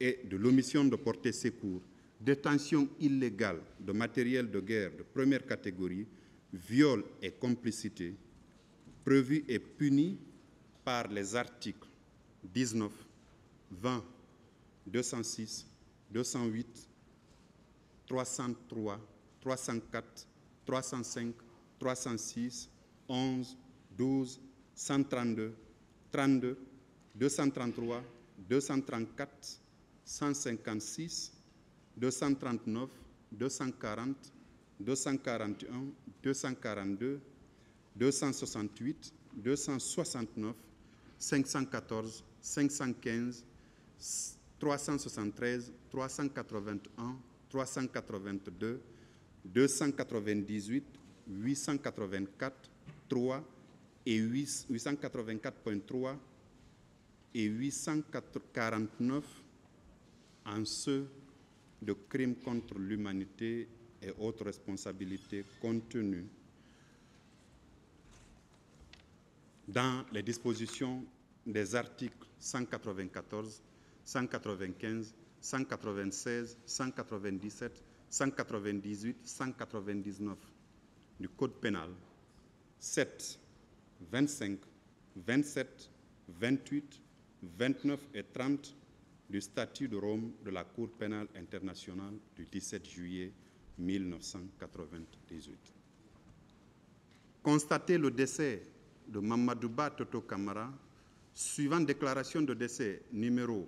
et de l'omission de porter secours, détention illégale de matériel de guerre de première catégorie, viol et complicité, prévus et punis par les articles 19, 20, 206, 208, 303, 304, 305, 306, 11, 12, 132, 32, 233, 234, 156, 239, 240, 241, 242, 268, 269, 514, 515, 373, 381, 382, 298, 884, 3 et 884.3 et 849 en ceux de crimes contre l'humanité et autres responsabilités contenues dans les dispositions des articles 194, 195, 196, 197, 198, 199 du Code pénal, 7, 25, 27, 28, 29 et 30 du statut de Rome de la Cour pénale internationale du 17 juillet 1998. Constater le décès de Mamadouba Toto Camara, suivant déclaration de décès numéro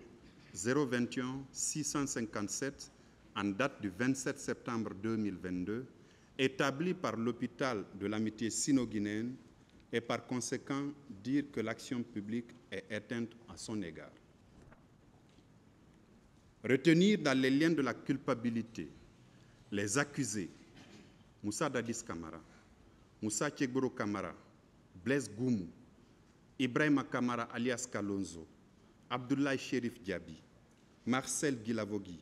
021 657 en date du 27 septembre 2022, établi par l'hôpital de l'amitié sino-guinéenne et par conséquent dire que l'action publique est éteinte à son égard. Retenir dans les liens de la culpabilité les accusés Moussa Dadis Camara, Moussa Tchegboro Camara, Blaise Goumou, Ibrahima Camara alias Kalonzo, Abdoulaye Chérif Diaby, Marcel Guilavogui,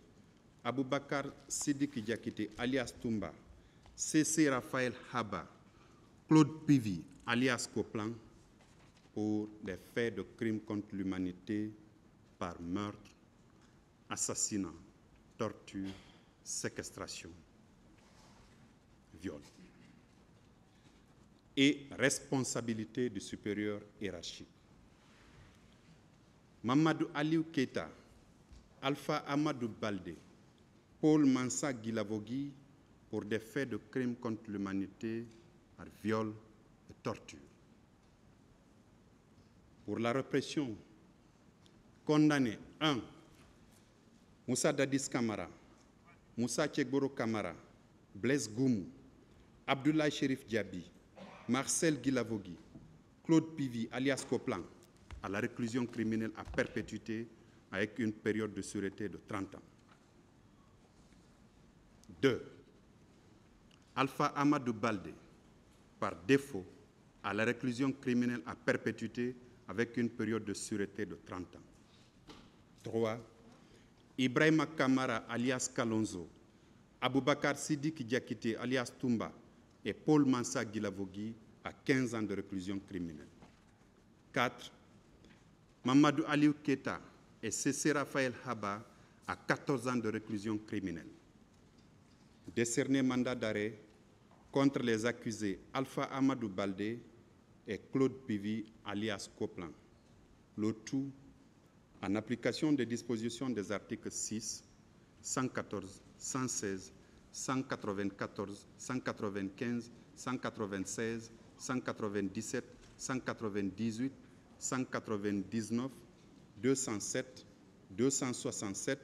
Aboubakar Sidiki Diakité alias Toumba, C.C. Raphaël Haba, Claude Pivi alias Coplan, pour des faits de crimes contre l'humanité par meurtre, assassinat, torture, séquestration, viol et responsabilité du supérieur hiérarchique. Mamadou Aliou Keita, Alpha Amadou Baldé, Paul Mansa Guilavogui pour des faits de crimes contre l'humanité par viol et torture. Pour la répression, condamné 1. Moussa Dadis Camara, Moussa Tchegboro Camara, Blaise Goumou, Abdoulaye Chérif Diaby, Marcel Guilavogui, Claude Pivi alias Coplan, à la réclusion criminelle à perpétuité avec une période de sûreté de 30 ans. 2. Alpha Amadou Baldé, par défaut, à la réclusion criminelle à perpétuité avec une période de sûreté de 30 ans. 3. Ibrahima Kamara alias Kalonzo, Aboubakar Sidiki Diakité alias Toumba et Paul Mansa Guilavogui à 15 ans de réclusion criminelle. 4. Mamadou Aliou Keita et C.C. Raphaël Haba à 14 ans de réclusion criminelle. Décerner mandat d'arrêt contre les accusés Alpha Amadou Baldé et Claude Pivi alias Coplan. Le tout en application des dispositions des articles 6, 114, 116, 194, 195, 196, 197, 198, 199, 207, 267,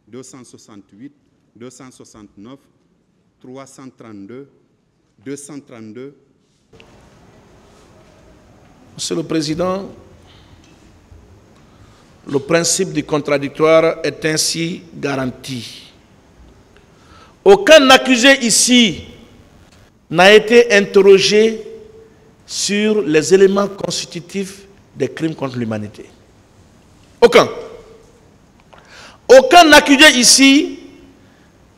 268, 269, 332, 232. Monsieur le Président, le principe du contradictoire est ainsi garanti. Aucun accusé ici n'a été interrogé sur les éléments constitutifs des crimes contre l'humanité. Aucun. Aucun accusé ici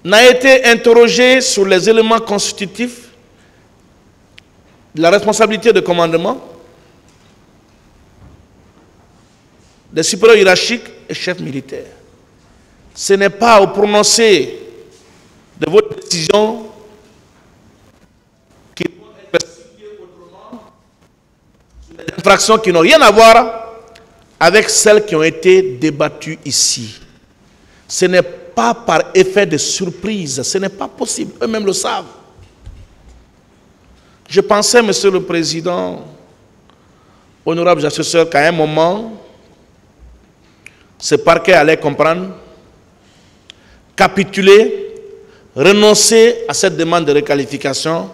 n'a été interrogé sur les éléments constitutifs de la responsabilité de commandement des supérieurs hiérarchiques et chefs militaires. ce n'est pas au prononcé de votre décision qui vont être situées autrement sur des infractions qui n'ont rien à voir avec celles qui ont été débattues ici. Ce n'est pas par effet de surprise, ce n'est pas possible, eux-mêmes le savent. Je pensais, Monsieur le Président, honorable assesseur, qu'à un moment, ce parquet allait comprendre, capituler, renoncer à cette demande de requalification,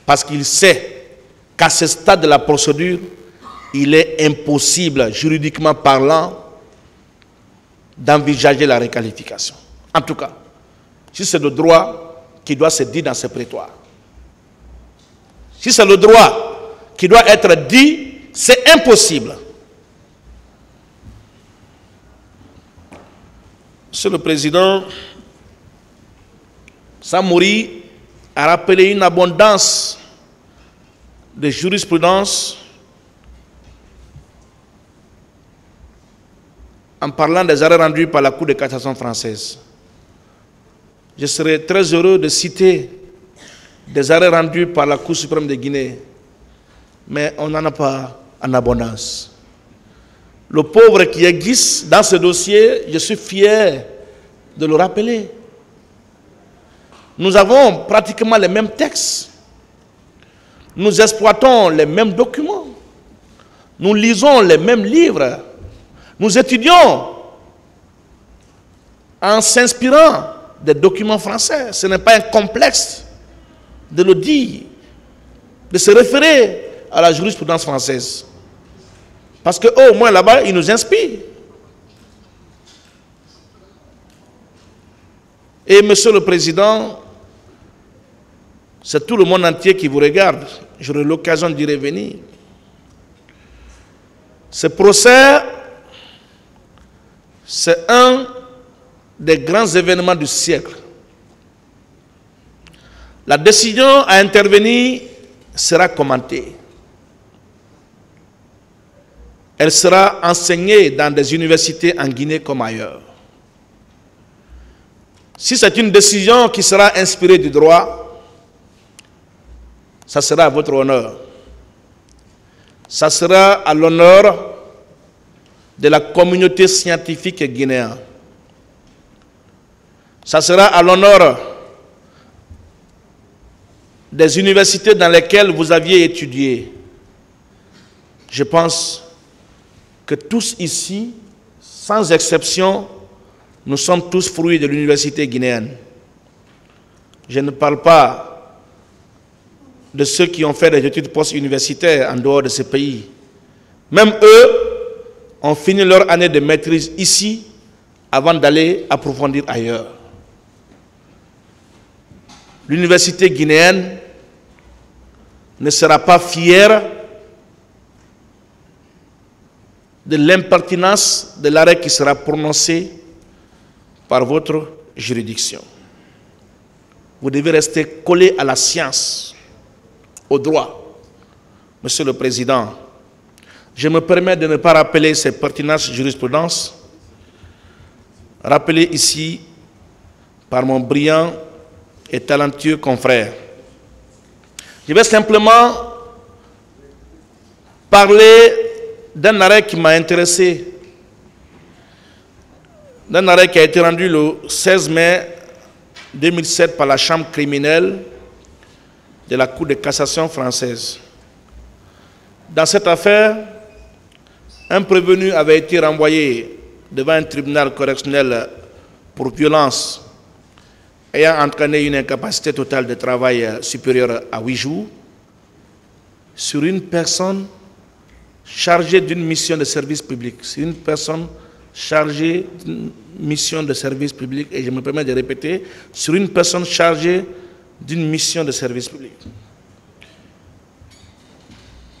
parce qu'il sait qu'à ce stade de la procédure, il est impossible, juridiquement parlant, d'envisager la requalification. En tout cas, si c'est le droit qui doit se dire dans ce prétoire. Si c'est le droit qui doit être dit, c'est impossible. Monsieur le Président, Samori a rappelé une abondance de jurisprudence en parlant des arrêts rendus par la Cour de cassation française. Je serais très heureux de citer des arrêts rendus par la Cour suprême de Guinée, mais on n'en a pas en abondance. Le pauvre qui existe dans ce dossier, je suis fier de le rappeler. Nous avons pratiquement les mêmes textes. Nous exploitons les mêmes documents. Nous lisons les mêmes livres. Nous étudions en s'inspirant des documents français. Ce n'est pas un complexe de le dire, de se référer à la jurisprudence française. Parce qu'au moins là-bas, ils nous inspirent. Et Monsieur le Président, c'est tout le monde entier qui vous regarde. J'aurai l'occasion d'y revenir. Ce procès, c'est un des grands événements du siècle. La décision à intervenir sera commentée. Elle sera enseignée dans des universités en Guinée comme ailleurs. Si c'est une décision qui sera inspirée du droit, ça sera à votre honneur. Ça sera à l'honneur de la communauté scientifique guinéenne. Ça sera à l'honneur des universités dans lesquelles vous aviez étudié. Je pense que tous ici, sans exception, nous sommes tous fruits de l'université guinéenne. Je ne parle pas de ceux qui ont fait des études post-universitaires en dehors de ce pays. Même eux ont fini leur année de maîtrise ici avant d'aller approfondir ailleurs. L'université guinéenne ne sera pas fière de l'impertinence de l'arrêt qui sera prononcé par votre juridiction. Vous devez rester collé à la science, au droit. Monsieur le Président, je me permets de ne pas rappeler ces pertinences jurisprudences, rappelées ici par mon brillant et talentueux confrère. Je vais simplement parler d'un arrêt qui m'a intéressé, d'un arrêt qui a été rendu le 16 mai 2007 par la Chambre criminelle de la Cour de cassation française. Dans cette affaire, un prévenu avait été renvoyé devant un tribunal correctionnel pour violence ayant entraîné une incapacité totale de travail supérieure à 8 jours sur une personne chargée d'une mission de service public. C'est une personne chargée d'une mission de service public, et je me permets de répéter, sur une personne chargée d'une mission de service public.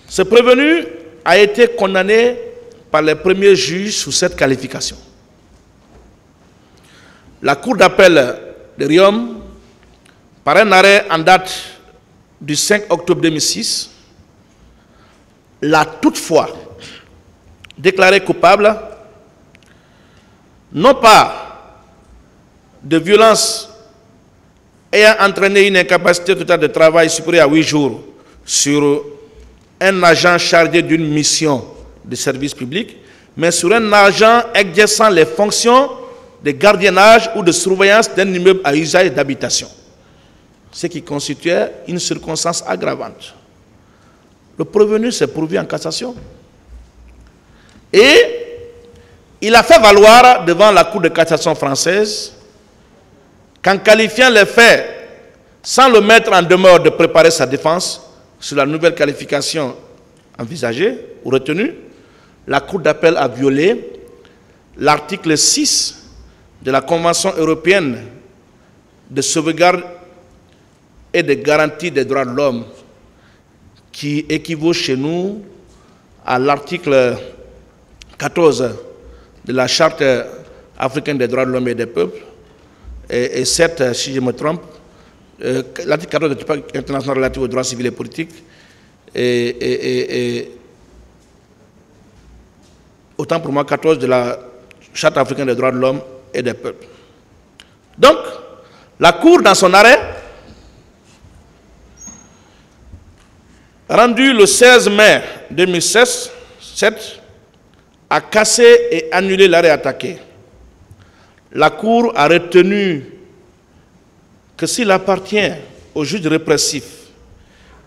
Ce prévenu a été condamné par les premiers juges sous cette qualification. La Cour d'appel de Riom, par un arrêt en date du 5 octobre 2006, l'a toutefois déclaré coupable, non pas de violences ayant entraîné une incapacité totale de travail supérieure à 8 jours sur un agent chargé d'une mission de service public, mais sur un agent exerçant les fonctions de gardiennage ou de surveillance d'un immeuble à usage d'habitation, ce qui constituait une circonstance aggravante. Le prévenu s'est pourvu en cassation et il a fait valoir devant la Cour de cassation française qu'en qualifiant les faits sans le mettre en demeure de préparer sa défense sur la nouvelle qualification envisagée ou retenue, la Cour d'appel a violé l'article 6 de la Convention européenne de sauvegarde et de garantie des droits de l'homme, qui équivaut chez nous à l'article 14 de la Charte africaine des droits de l'homme et des peuples, et 7, si je me trompe, l'article 14 du Pacte international relatif aux droits civils et politiques, et autant pour moi 14 de la Charte africaine des droits de l'homme et des peuples. Donc, la Cour, dans son arrêt, rendu le 16 mai 2007, a cassé et annulé l'arrêt attaqué. La Cour a retenu que s'il appartient aux juges répressifs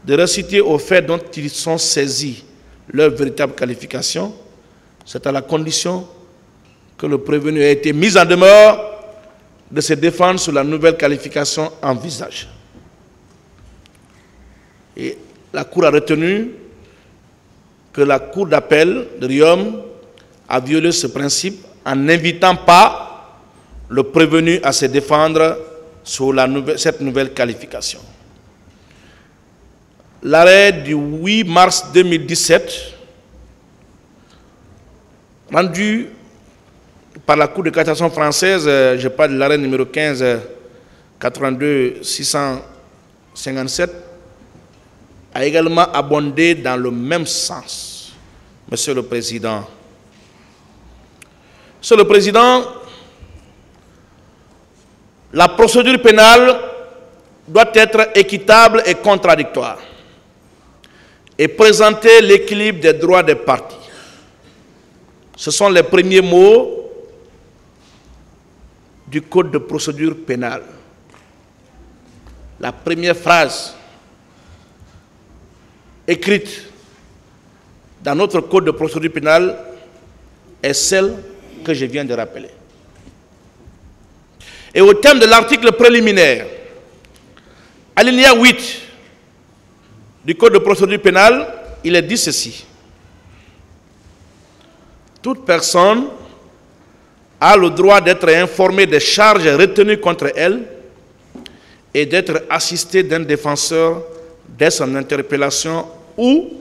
de reciter aux faits dont ils sont saisis leur véritable qualification, c'est à la condition que le prévenu ait été mis en demeure de se défendre sur la nouvelle qualification envisagée. Et la Cour a retenu que la Cour d'appel de Riom a violé ce principe en n'invitant pas le prévenu à se défendre sur cette nouvelle qualification. L'arrêt du 8 mars 2017, rendu par la Cour de cassation française, je parle de l'arrêt numéro 15 82 657, a également abondé dans le même sens. Monsieur le Président, la procédure pénale doit être équitable et contradictoire et présenter l'équilibre des droits des parties. Ce sont les premiers mots du Code de procédure pénale. La première phrase écrite dans notre Code de procédure pénale est celle que je viens de rappeler. Et au terme de l'article préliminaire, alinéa 8 du Code de procédure pénale, il est dit ceci. Toute personne a le droit d'être informée des charges retenues contre elle et d'être assistée d'un défenseur dès son interpellation ou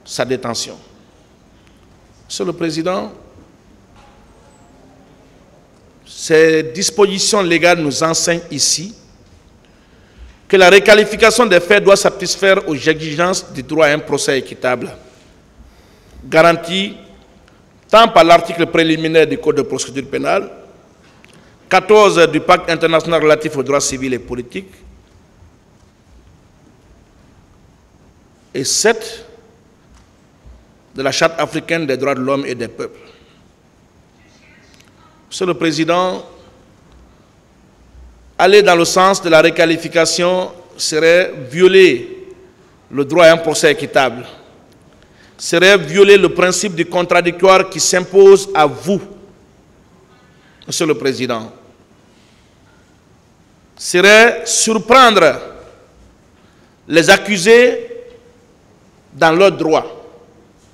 sa détention. Monsieur le Président, ces dispositions légales nous enseignent ici que la requalification des faits doit satisfaire aux exigences du droit à un procès équitable, garanti tant par l'article préliminaire du Code de procédure pénale, 14 du Pacte international relatif aux droits civils et politiques, et 7 de la Charte africaine des droits de l'homme et des peuples. Monsieur le Président, aller dans le sens de la requalification serait violer le droit à un procès équitable, serait violer le principe du contradictoire qui s'impose à vous, Monsieur le Président, serait surprendre les accusés dans leurs droits.